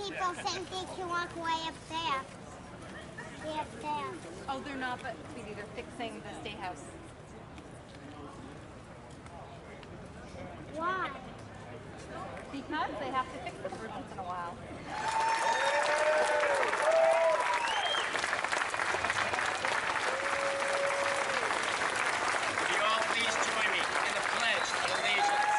people think they can walk way up there. Way up there. Oh, they're not, but they're fixing the State House. Why? Because they have to fix it every once in a while. Will you all please join me in the Pledge of Allegiance?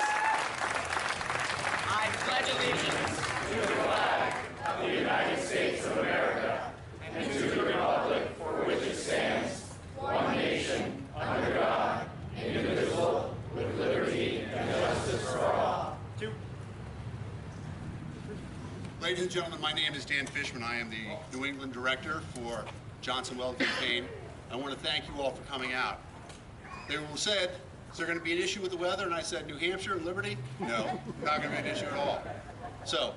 I pledge allegiance to the flag of the United States of America and to the republic for which it stands, one nation, under God, indivisible, with liberty and justice for all. Ladies and gentlemen, my name is Dan Fishman. I am the New England Director for Johnson Weld campaign. I want to thank you all for coming out. They said, is there going to be an issue with the weather? And I said, New Hampshire and Liberty? No, not going to be an issue at all. So,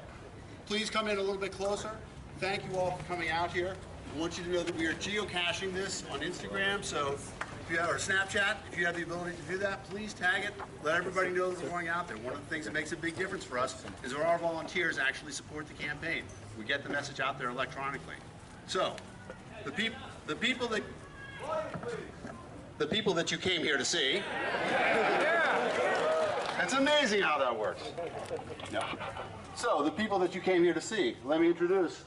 please come in a little bit closer. Thank you all for coming out here. I want you to know that we are geocaching this on Instagram, so if you have our Snapchat, if you have the ability to do that, please tag it. Let everybody know that we're going out there. One of the things that makes a big difference for us is that our volunteers actually support the campaign. We get the message out there electronically. So, the people that you came here to see. It's amazing how that works. No. So, the people that you came here to see, let me introduce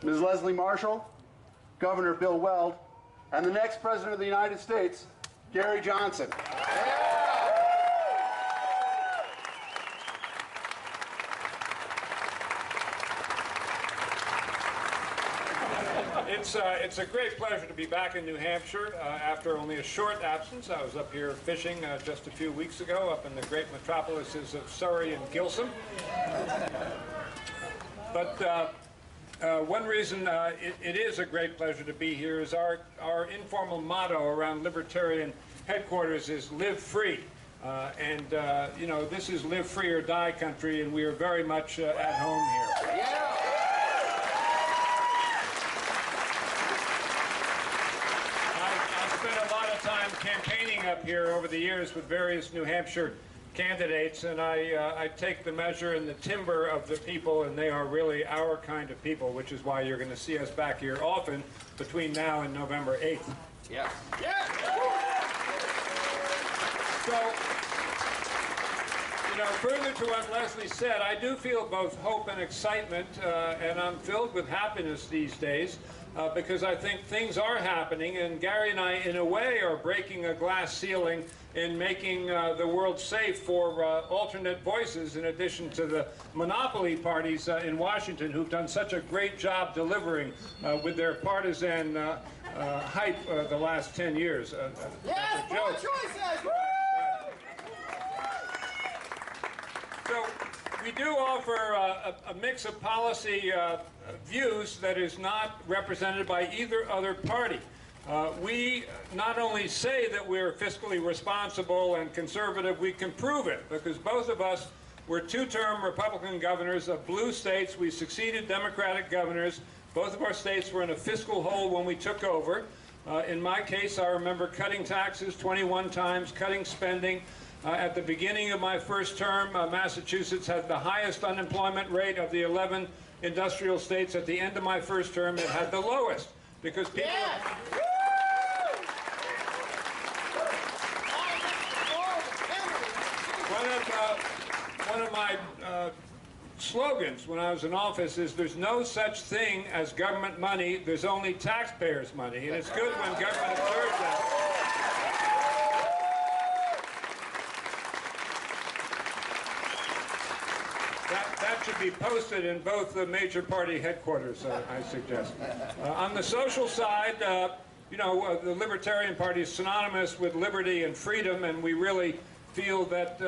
Ms. Leslie Marshall, Governor Bill Weld, and the next President of the United States, Gary Johnson. It's a great pleasure to be back in New Hampshire after only a short absence. I was up here fishing just a few weeks ago up in the great metropolises of Surrey and Gilsum. But one reason it is a great pleasure to be here is our informal motto around Libertarian headquarters is live free. You know, this is live free or die country, and we are very much at home here. Yeah. I've spent a lot of time campaigning up here over the years with various New Hampshire candidates, and I take the measure and the timber of the people, and they are really our kind of people, which is why you're going to see us back here often between now and November 8th. Yeah. Yeah. So, you know, further to what Leslie said, I do feel both hope and excitement, and I'm filled with happiness these days, because I think things are happening, and Gary and I, in a way, are breaking a glass ceiling in making the world safe for alternate voices, in addition to the monopoly parties in Washington who've done such a great job delivering with their partisan hype the last 10 years. Yes, more choices! So we do offer a mix of policy views that is not represented by either other party. We not only say that we're fiscally responsible and conservative, we can prove it, because both of us were two-term Republican governors of blue states. We succeeded Democratic governors. Both of our states were in a fiscal hole when we took over. In my case, I remember cutting taxes 21 times, cutting spending. At the beginning of my first term, Massachusetts had the highest unemployment rate of the 11 industrial states. At the end of my first term, it had the lowest, because people... Yeah. One of my slogans when I was in office is there's no such thing as government money, there's only taxpayers' money, and it's good when government observes that. That should be posted in both the major party headquarters, I suggest. On the social side, you know, the Libertarian Party is synonymous with liberty and freedom, and we really feel that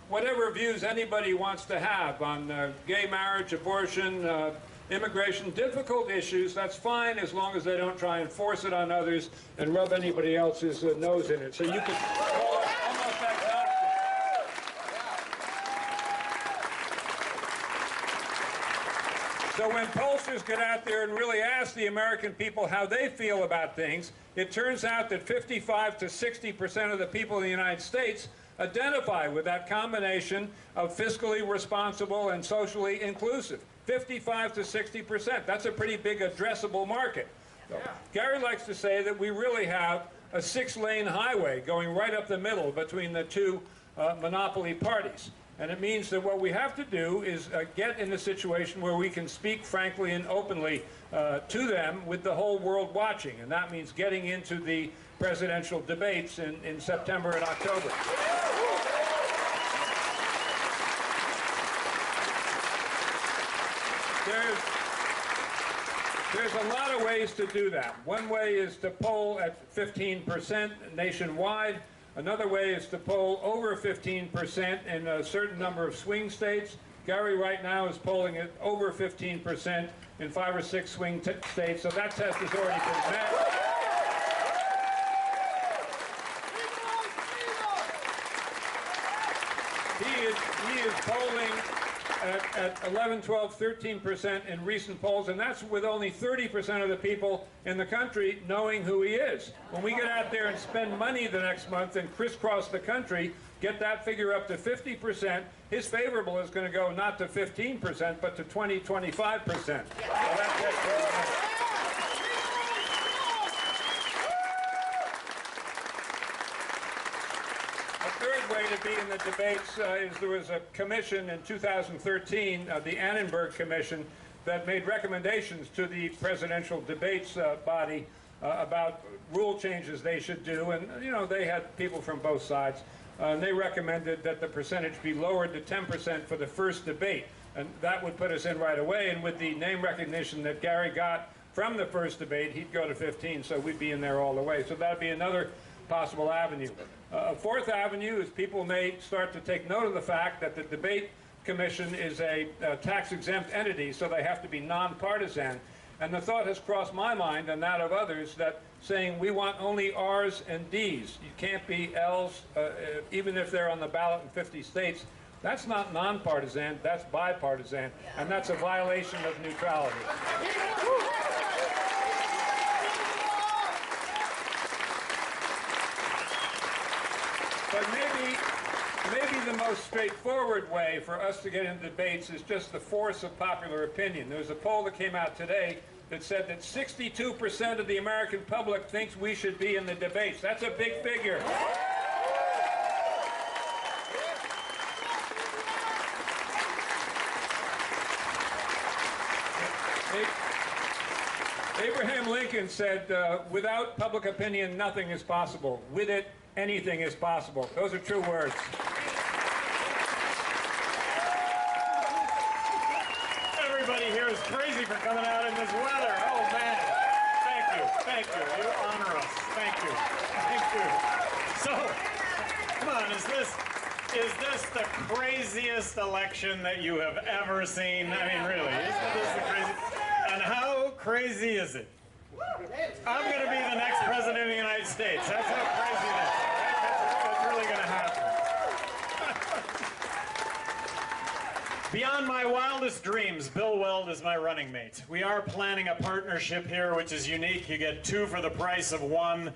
whatever views anybody wants to have on gay marriage, abortion, immigration, difficult issues, that's fine as long as they don't try and force it on others and rub anybody else's nose in it. So you can call us almost agnostic. So when pollsters get out there and really ask the American people how they feel about things, it turns out that 55 to 60% of the people in the United States identify with that combination of fiscally responsible and socially inclusive. 55 to 60%. That's a pretty big addressable market. So, Gary likes to say that we really have a 6-lane highway going right up the middle between the two monopoly parties. And it means that what we have to do is get in a situation where we can speak frankly and openly to them with the whole world watching. And that means getting into the presidential debates in September and October. There's a lot of ways to do that. One way is to poll at 15% nationwide. Another way is to poll over 15% in a certain number of swing states. Gary right now is polling at over 15% in 5 or 6 swing states, so that test has already been met. He is polling at 11, 12, 13% in recent polls, and that's with only 30% of the people in the country knowing who he is. When we get out there and spend money the next month and crisscross the country, get that figure up to 50%, his favorable is going to go not to 15%, but to 20, 25%. So that's way to be in the debates is there was a commission in 2013, the Annenberg Commission, that made recommendations to the presidential debates body about rule changes they should do. And, you know, they had people from both sides. And they recommended that the percentage be lowered to 10% for the first debate. And that would put us in right away. And with the name recognition that Gary got from the first debate, he'd go to 15, so we'd be in there all the way. So that'd be another possible avenue. A fourth avenue is people may start to take note of the fact that the debate commission is a tax-exempt entity, so they have to be nonpartisan. And the thought has crossed my mind and that of others that saying we want only R's and D's. You can't be L's, even if they're on the ballot in 50 states. That's not nonpartisan, that's bipartisan, and that's a violation of neutrality. But maybe the most straightforward way for us to get into debates is just the force of popular opinion. There was a poll that came out today that said that 62% of the American public thinks we should be in the debates. That's a big figure. Abraham Lincoln said, without public opinion, nothing is possible. With it, anything is possible. Those are true words. Everybody here is crazy for coming out in this weather. Oh, man. Thank you. Thank you. You honor us. Thank you. Thank you. So, come on, is this the craziest election that you have ever seen? I mean, really, isn't this the craziest? And how crazy is it? I'm going to be the next president of the United States. That's how crazy it is. That's really going to happen. Beyond my wildest dreams, Bill Weld is my running mate. We are planning a partnership here which is unique. You get 2 for the price of 1.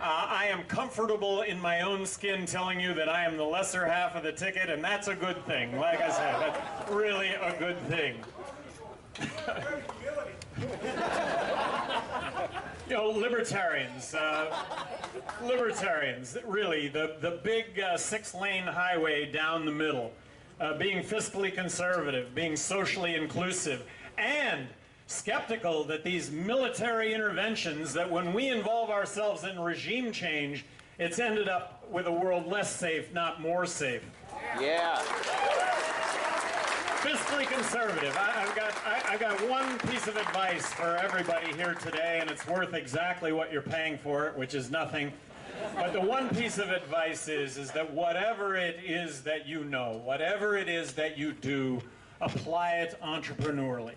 I am comfortable in my own skin telling you that I am the lesser half of the ticket, and that's a good thing. Like I said, that's really a good thing. You know, libertarians, really, the big 6-lane highway down the middle, being fiscally conservative, being socially inclusive, and skeptical that these military interventions, that when we involve ourselves in regime change, it's ended up with a world less safe, not more safe. Yeah. Fiscally conservative. I've got one piece of advice for everybody here today, and it's worth exactly what you're paying for it, which is nothing. But the one piece of advice is that whatever it is that you know, whatever it is that you do, apply it entrepreneurially.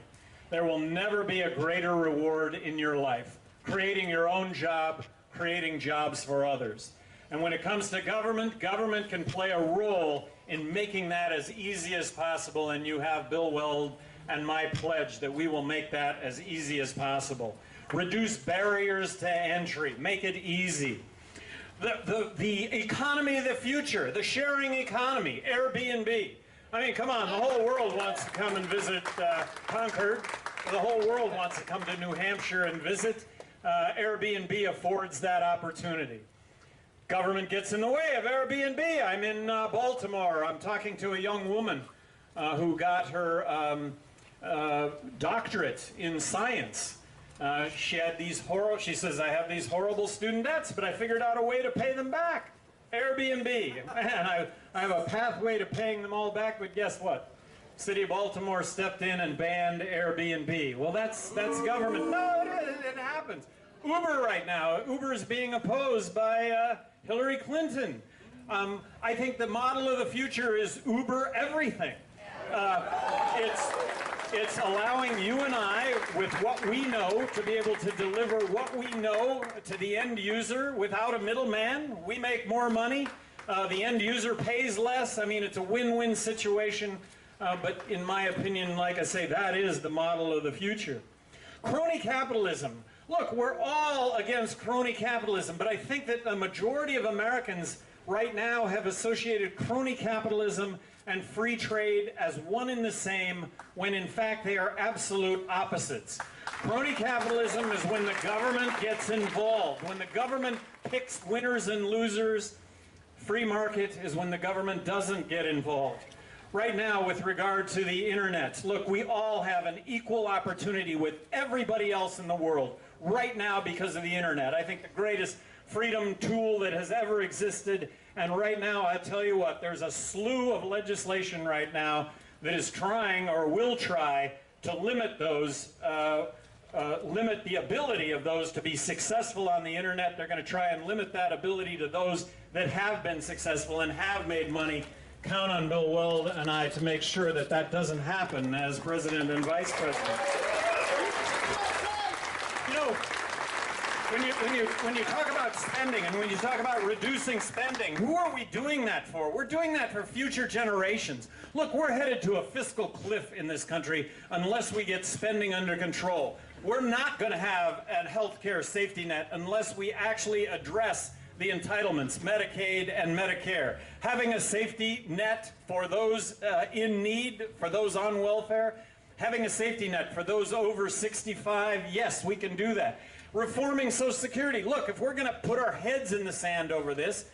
There will never be a greater reward in your life. Creating your own job, creating jobs for others. And when it comes to government, government can play a role in making that as easy as possible, and you have Bill Weld and my pledge that we will make that as easy as possible. Reduce barriers to entry, make it easy. The economy of the future, the sharing economy, Airbnb. I mean, come on, the whole world wants to come and visit Concord. The whole world wants to come to New Hampshire and visit. Airbnb affords that opportunity. Government gets in the way of Airbnb. I'm in Baltimore. I'm talking to a young woman who got her doctorate in science. She says, I have these horrible student debts, but I figured out a way to pay them back. Airbnb. Man, I have a pathway to paying them all back, but guess what? City of Baltimore stepped in and banned Airbnb. Well, that's government. No, it happens. Uber right now. Uber is being opposed by Hillary Clinton. I think the model of the future is Uber everything. It's allowing you and I, with what we know, to be able to deliver what we know to the end user without a middleman. We make more money. The end user pays less. I mean, it's a win-win situation. But in my opinion, like I say, that is the model of the future. Crony capitalism. Look, we're all against crony capitalism, but I think that the majority of Americans right now have associated crony capitalism and free trade as one and the same, when in fact they are absolute opposites. Crony capitalism is when the government gets involved, when the government picks winners and losers. Free market is when the government doesn't get involved. Right now, with regard to the internet, look, we all have an equal opportunity with everybody else in the world right now because of the internet. I think the greatest freedom tool that has ever existed. And right now, I tell you what, there's a slew of legislation right now that is trying or will try to limit those, limit the ability of those to be successful on the internet. They're going to try and limit that ability to those that have been successful and have made money. Count on Bill Weld and I to make sure that that doesn't happen as President and Vice President. You know, when you talk about spending and when you talk about reducing spending, who are we doing that for? We're doing that for future generations. Look, we're headed to a fiscal cliff in this country unless we get spending under control. We're not going to have a health care safety net unless we actually address the entitlements, Medicaid and Medicare. Having a safety net for those in need, for those on welfare, having a safety net for those over 65, yes, we can do that. Reforming Social Security. Look, if we're going to put our heads in the sand over this,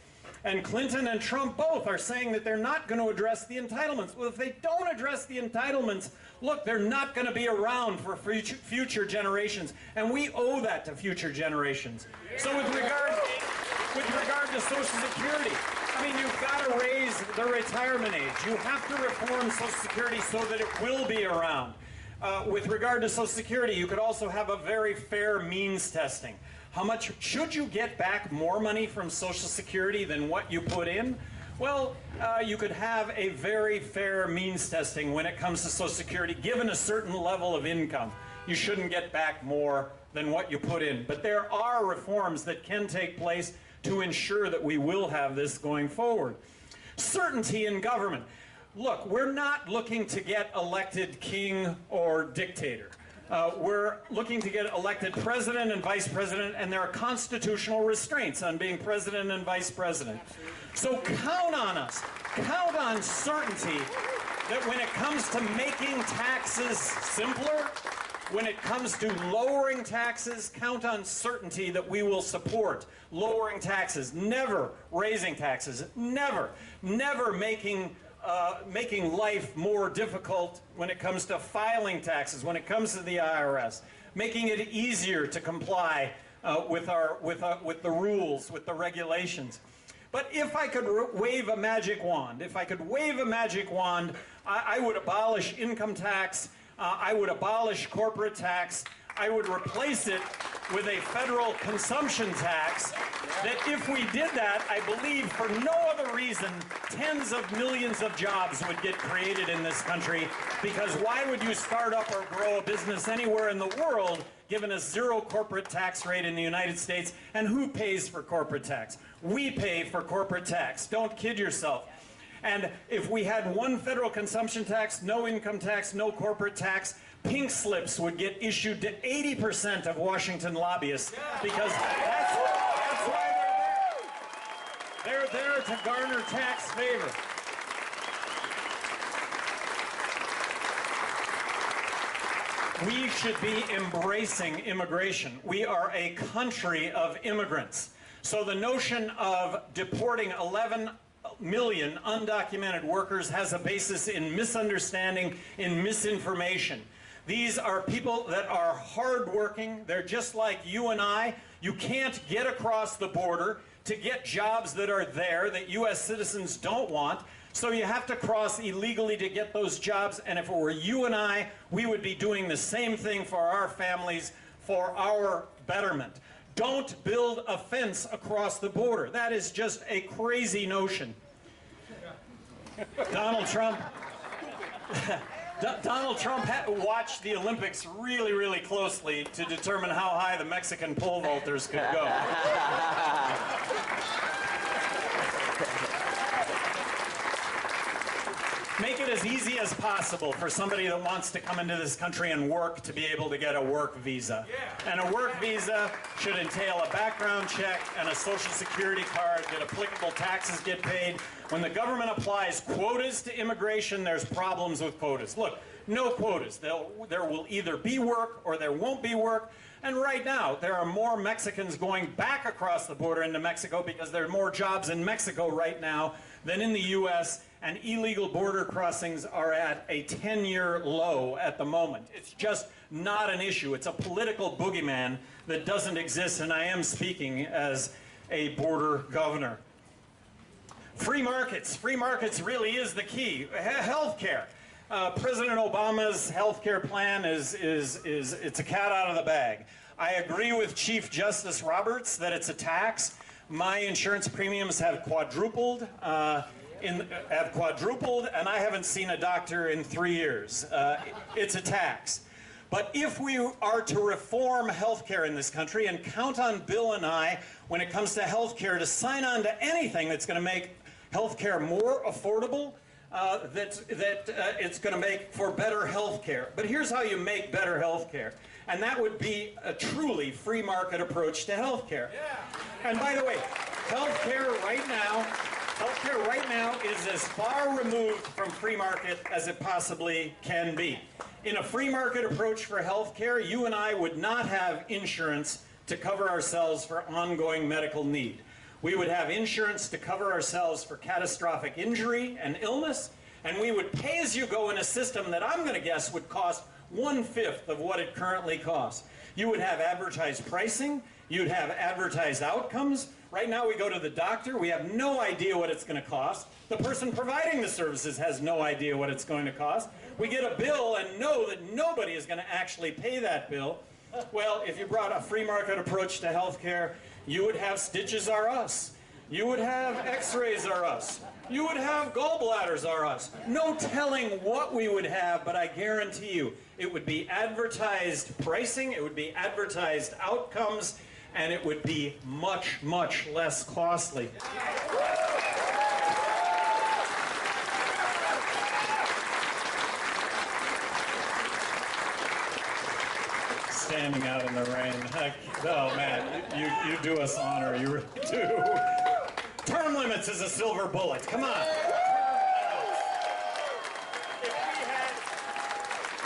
and Clinton and Trump both are saying that they're not going to address the entitlements. Well, if they don't address the entitlements, look, they're not going to be around for future generations, and we owe that to future generations. So with regard to Social Security, I mean, you've got to raise the retirement age. You have to reform Social Security so that it will be around. With regard to Social Security, you could also have a very fair means testing. How much should you get back more money from Social Security than what you put in? Well, you could have a very fair means testing when it comes to Social Security. Given a certain level of income, you shouldn't get back more than what you put in. But there are reforms that can take place to ensure that we will have this going forward. Certainty in government. Look, we're not looking to get elected king or dictator. We're looking to get elected president and vice president, and there are constitutional restraints on being president and vice president. So count on us. Count on certainty that when it comes to making taxes simpler, when it comes to lowering taxes, count on certainty that we will support lowering taxes, never raising taxes, never making life more difficult when it comes to filing taxes, when it comes to the IRS, making it easier to comply with the rules, with the regulations. But if I could wave a magic wand, I would abolish income tax, I would abolish corporate tax, I would replace it with a federal consumption tax that if we did that, I believe for no other reason, tens of millions of jobs would get created in this country, because why would you start up or grow a business anywhere in the world given a zero corporate tax rate in the United States? And who pays for corporate tax? We pay for corporate tax. Don't kid yourself. And if we had one federal consumption tax, no income tax, no corporate tax, pink slips would get issued to 80% of Washington lobbyists, because that's why they're there. They're there to garner tax favor. We should be embracing immigration. We are a country of immigrants. So the notion of deporting 11 million undocumented workers has a basis in misunderstanding, in misinformation. These are people that are hardworking. They're just like you and I. You can't get across the border to get jobs that are there that U.S. citizens don't want. So you have to cross illegally to get those jobs. And if it were you and I, we would be doing the same thing for our families, for our betterment. Don't build a fence across the border. That is just a crazy notion. Donald Trump watched the Olympics really, really closely to determine how high the Mexican pole vaulters could go. Make it as easy as possible for somebody that wants to come into this country and work to be able to get a work visa. And a work visa should entail a background check and a social security card, that applicable taxes get paid. When the government applies quotas to immigration, there's problems with quotas. Look, no quotas. There will either be work or there won't be work. And right now, there are more Mexicans going back across the border into Mexico because there are more jobs in Mexico right now than in the U.S., and illegal border crossings are at a 10-year low at the moment. It's just not an issue. It's a political boogeyman that doesn't exist, and I am speaking as a border governor. Free markets. Free markets really is the key. Healthcare. President Obama's healthcare plan it's a cat out of the bag. I agree with Chief Justice Roberts that it's a tax. My insurance premiums have quadrupled. And I haven't seen a doctor in 3 years. It's a tax. But if we are to reform healthcare in this country and count on Bill and I, when it comes to healthcare, to sign on to anything that's going to make healthcare more affordable, it's going to make for better healthcare. But here's how you make better healthcare, and that would be a truly free market approach to healthcare. Yeah. And by the way, healthcare right now is as far removed from free market as it possibly can be. In a free market approach for healthcare, you and I would not have insurance to cover ourselves for ongoing medical need. We would have insurance to cover ourselves for catastrophic injury and illness, and we would pay as you go in a system that I'm going to guess would cost 1/5 of what it currently costs. You would have advertised pricing, you'd have advertised outcomes. Right now we go to the doctor, we have no idea what it's going to cost. The person providing the services has no idea what it's going to cost. We get a bill and know that nobody is going to actually pay that bill. Well, if you brought a free market approach to healthcare, you would have stitches are us. You would have x-rays are us. You would have gallbladders are us. No telling what we would have, but I guarantee you it would be advertised pricing, it would be advertised outcomes, and it would be much, much less costly. Standing out in the rain. Heck, oh man, you do us honor, you really do. Term limits is a silver bullet, come on.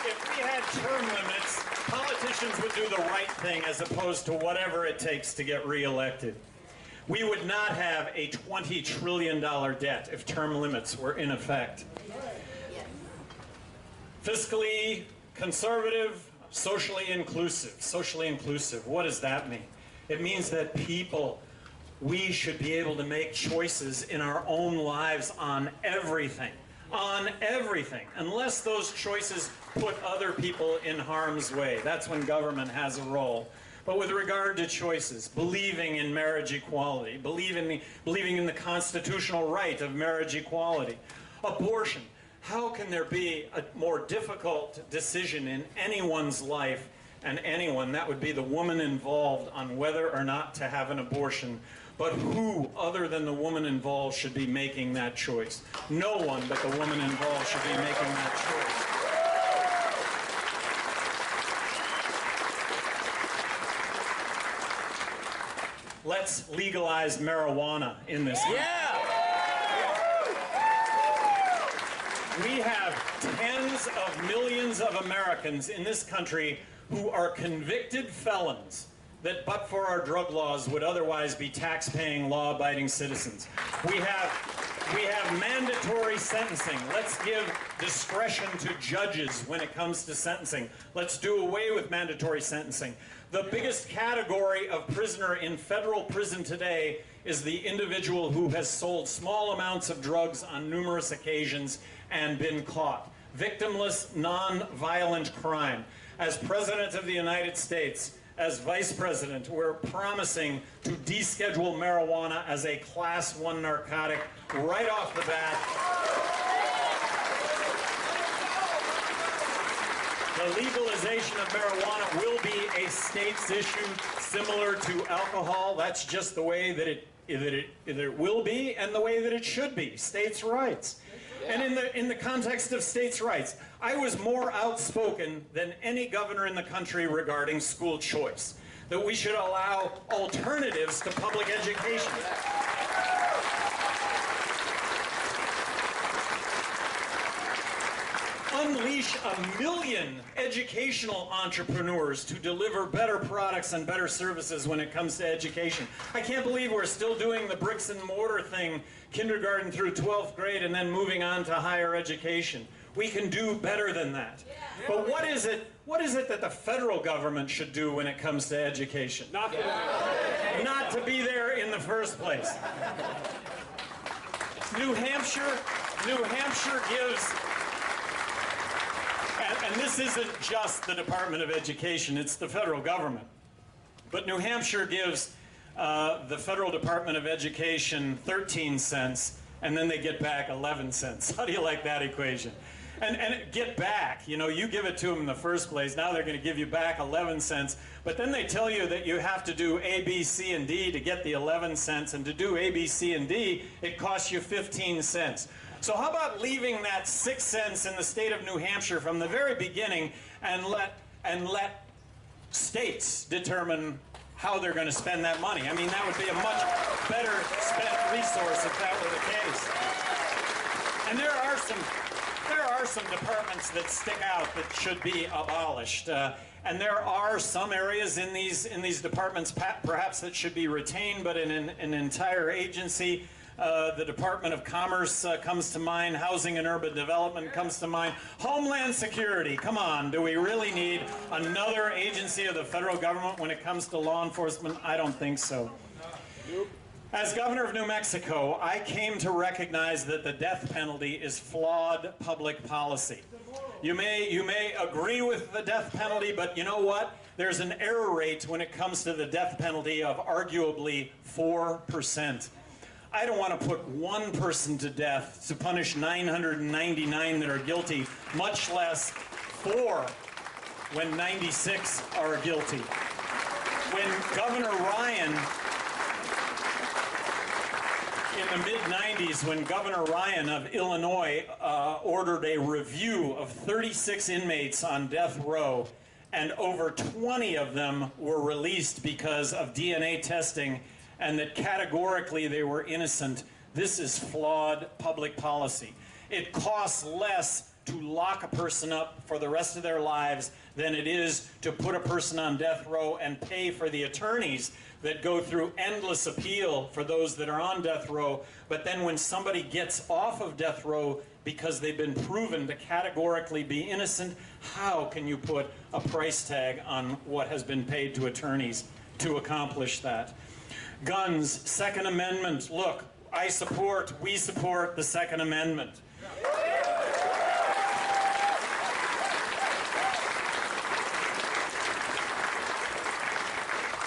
If we had term limits, politicians would do the right thing as opposed to whatever it takes to get reelected. We would not have a $20 trillion debt if term limits were in effect. Fiscally conservative, socially inclusive. Socially inclusive, what does that mean? It means that we should be able to make choices in our own lives on everything. On everything, unless those choices put other people in harm's way. That's when government has a role. But with regard to choices, believing in marriage equality, believing in the constitutional right of marriage equality, abortion. How can there be a more difficult decision in anyone's life, and anyone, that would be the woman involved, on whether or not to have an abortion? But who other than the woman involved should be making that choice? No one but the woman involved should be making that choice. Let's legalize marijuana in this country. Yeah! We have tens millions of Americans in this country who are convicted felons that but for our drug laws would otherwise be tax-paying, law-abiding citizens. We have mandatory sentencing. Let's give discretion to judges when it comes to sentencing. Let's do away with mandatory sentencing. The biggest category of prisoner in federal prison today is the individual who has sold small amounts of drugs on numerous occasions and been caught. Victimless, non-violent crime. As President of the United States, as Vice President, we're promising to deschedule marijuana as a Class 1 narcotic right off the bat. The legalization of marijuana will be a state's issue similar to alcohol. That's just the way that it will be and the way that it should be, states' rights. And in the context of states' rights, I was more outspoken than any governor in the country regarding school choice, that we should allow alternatives to public education. Unleash 1 million educational entrepreneurs to deliver better products and better services when it comes to education. I can't believe we're still doing the bricks and mortar thing, kindergarten through 12th grade, and then moving on to higher education. We can do better than that. But what is it that the federal government should do when it comes to education? Not to be there in the first place. New Hampshire gives, and this isn't just the Department of Education, it's the federal government. But New Hampshire gives the federal Department of Education 13 cents, and then they get back 11 cents. How do you like that equation? And get back, you know, you give it to them in the first place, now they're going to give you back 11 cents, but then they tell you that you have to do A, B, C, and D to get the 11 cents, and to do A, B, C, and D, it costs you 15 cents. So how about leaving that 6 cents in the state of New Hampshire from the very beginning and let states determine how they're going to spend that money? I mean, that would be a much better spent resource if that were the case. And there are some departments that stick out that should be abolished. And there are some areas in these departments perhaps that should be retained, but in an entire agency, the Department of Commerce comes to mind, Housing and Urban Development comes to mind, Homeland Security, come on, do we really need another agency of the federal government when it comes to law enforcement? I don't think so. As governor of New Mexico, I came to recognize that the death penalty is flawed public policy. You may agree with the death penalty, but you know what? There's an error rate when it comes to the death penalty of arguably 4%. I don't want to put one person to death to punish 999 that are guilty, much less 4 when 96 are guilty. When Governor Ryan, in the mid-90s, when Governor Ryan of Illinois ordered a review of 36 inmates on death row, and over 20 of them were released because of DNA testing, and that categorically they were innocent, this is flawed public policy. It costs less to lock a person up for the rest of their lives than it is to put a person on death row and pay for the attorneys that go through endless appeal for those that are on death row. But then when somebody gets off of death row because they've been proven to categorically be innocent, how can you put a price tag on what has been paid to attorneys to accomplish that? Guns, Second Amendment. Look, we support the Second Amendment.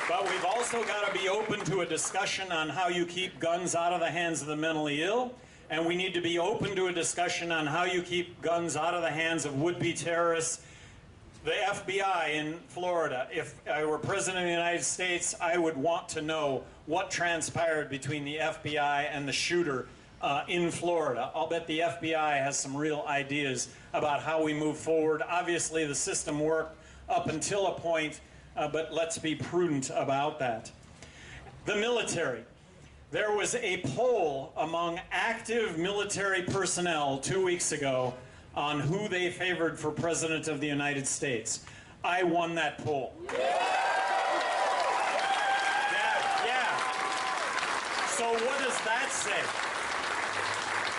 But we've also got to be open to a discussion on how you keep guns out of the hands of the mentally ill, and we need to be open to a discussion on how you keep guns out of the hands of would-be terrorists. The FBI in Florida, if I were President of the United States, I would want to know what transpired between the FBI and the shooter in Florida. I'll bet the FBI has some real ideas about how we move forward. Obviously, the system worked up until a point, but let's be prudent about that. The military. There was a poll among active military personnel 2 weeks ago on who they favored for President of the United States. I won that poll. Yeah. So what does that say?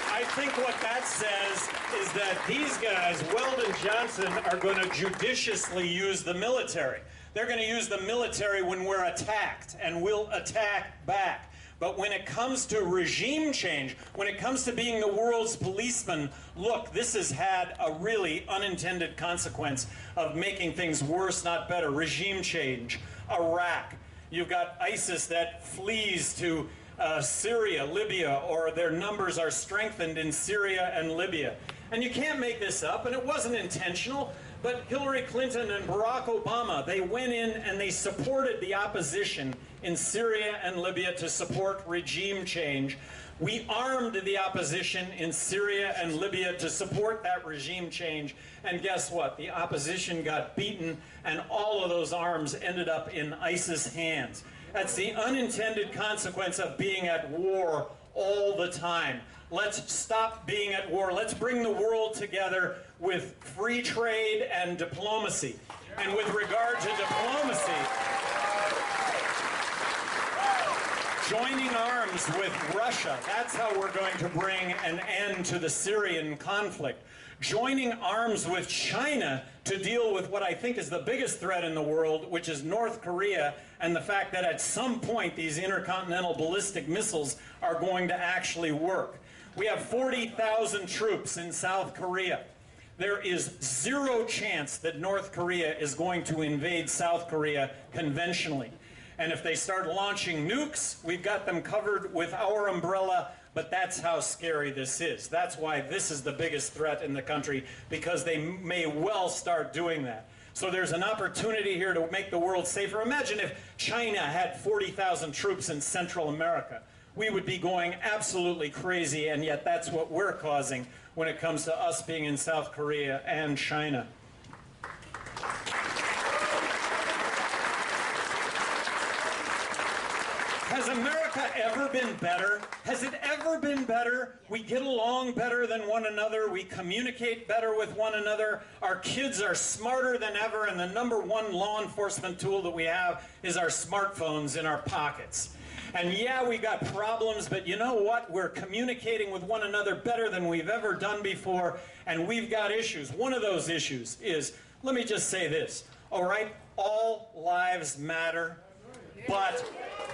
I think what that says is that these guys, Weld and Johnson, are going to judiciously use the military. They're going to use the military when we're attacked, and we'll attack back. But when it comes to regime change, when it comes to being the world's policeman, look, this has had a really unintended consequence of making things worse, not better. Regime change. Iraq. You've got ISIS that flees to Syria, Libya, or their numbers are strengthened in Syria and Libya. And you can't make this up, and it wasn't intentional, but Hillary Clinton and Barack Obama, they went in and they supported the opposition in Syria and Libya to support regime change. We armed the opposition in Syria and Libya to support that regime change, and guess what? The opposition got beaten, and all of those arms ended up in ISIS hands. That's the unintended consequence of being at war all the time. Let's stop being at war. Let's bring the world together with free trade and diplomacy. And with regard to diplomacy, joining arms with Russia, that's how we're going to bring an end to the Syrian conflict. Joining arms with China to deal with what I think is the biggest threat in the world, which is North Korea, and the fact that at some point these intercontinental ballistic missiles are going to actually work. We have 40,000 troops in South Korea. There is zero chance that North Korea is going to invade South Korea conventionally. And if they start launching nukes, we've got them covered with our umbrella. But that's how scary this is. That's why this is the biggest threat in the country, because they may well start doing that. So there's an opportunity here to make the world safer. Imagine if China had 40,000 troops in Central America. We would be going absolutely crazy, and yet that's what we're causing when it comes to us being in South Korea and China. Has America ever been better? Has it ever been better? We get along better than one another. We communicate better with one another. Our kids are smarter than ever, and the #1 law enforcement tool that we have is our smartphones in our pockets. And yeah, we got problems, but you know what? We're communicating with one another better than we've ever done before, and we've got issues. One of those issues is, let me just say this, all right? All lives matter, but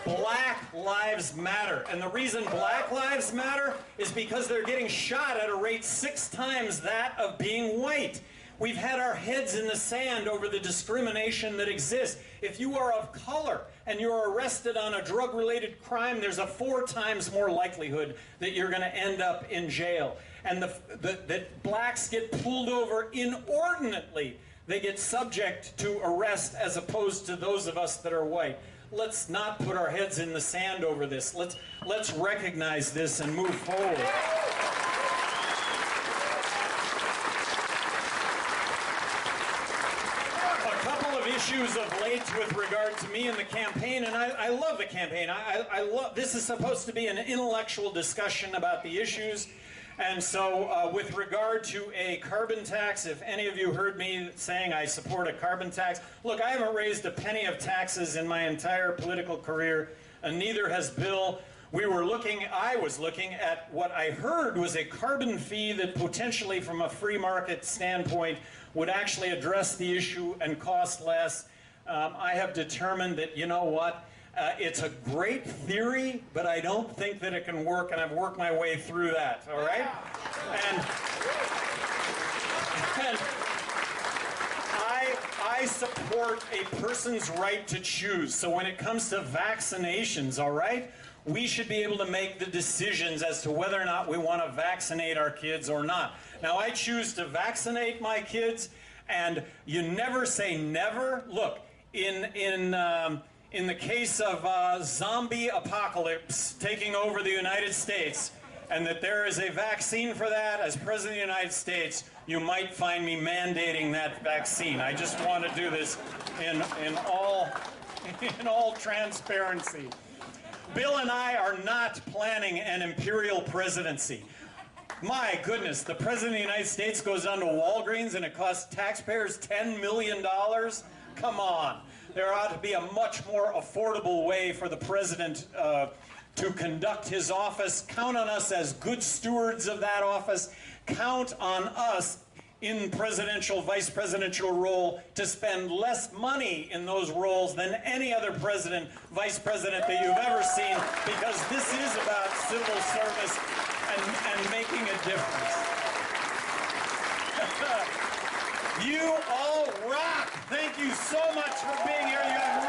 Black lives matter. And the reason Black lives matter is because they're getting shot at a rate 6 times that of being white. We've had our heads in the sand over the discrimination that exists. If you are of color and you're arrested on a drug-related crime, there's a 4 times more likelihood that you're going to end up in jail. And that blacks get pulled over inordinately. They get subject to arrest as opposed to those of us that are white. Let's not put our heads in the sand over this. Let's recognize this and move forward. A couple of issues of late with regard to me and the campaign, and I love the campaign. I love, this is supposed to be an intellectual discussion about the issues. And so with regard to a carbon tax, if any of you heard me saying I support a carbon tax, look, I haven't raised a penny of taxes in my entire political career, and neither has Bill. I was looking at what I heard was a carbon fee that potentially from a free market standpoint would actually address the issue and cost less. I have determined that, you know what? It's a great theory, but I don't think that it can work, and I've worked my way through that, all right? And I support a person's right to choose. So when it comes to vaccinations, all right, we should be able to make the decisions as to whether or not we want to vaccinate our kids or not. Now, I choose to vaccinate my kids, and you never say never. Look, in the case of zombie apocalypse taking over the United States, and that there is a vaccine for that, as President of the United States, you might find me mandating that vaccine. I just want to do this in all transparency. Bill and I are not planning an imperial presidency. My goodness, the President of the United States goes down to Walgreens and it costs taxpayers $10 million? Come on. There ought to be a much more affordable way for the President to conduct his office. Count on us as good stewards of that office. Count on us in presidential, vice presidential role to spend less money in those roles than any other president, vice president that you've ever seen, because this is about civil service and making a difference. You all rock! Thank you so much for being here. You have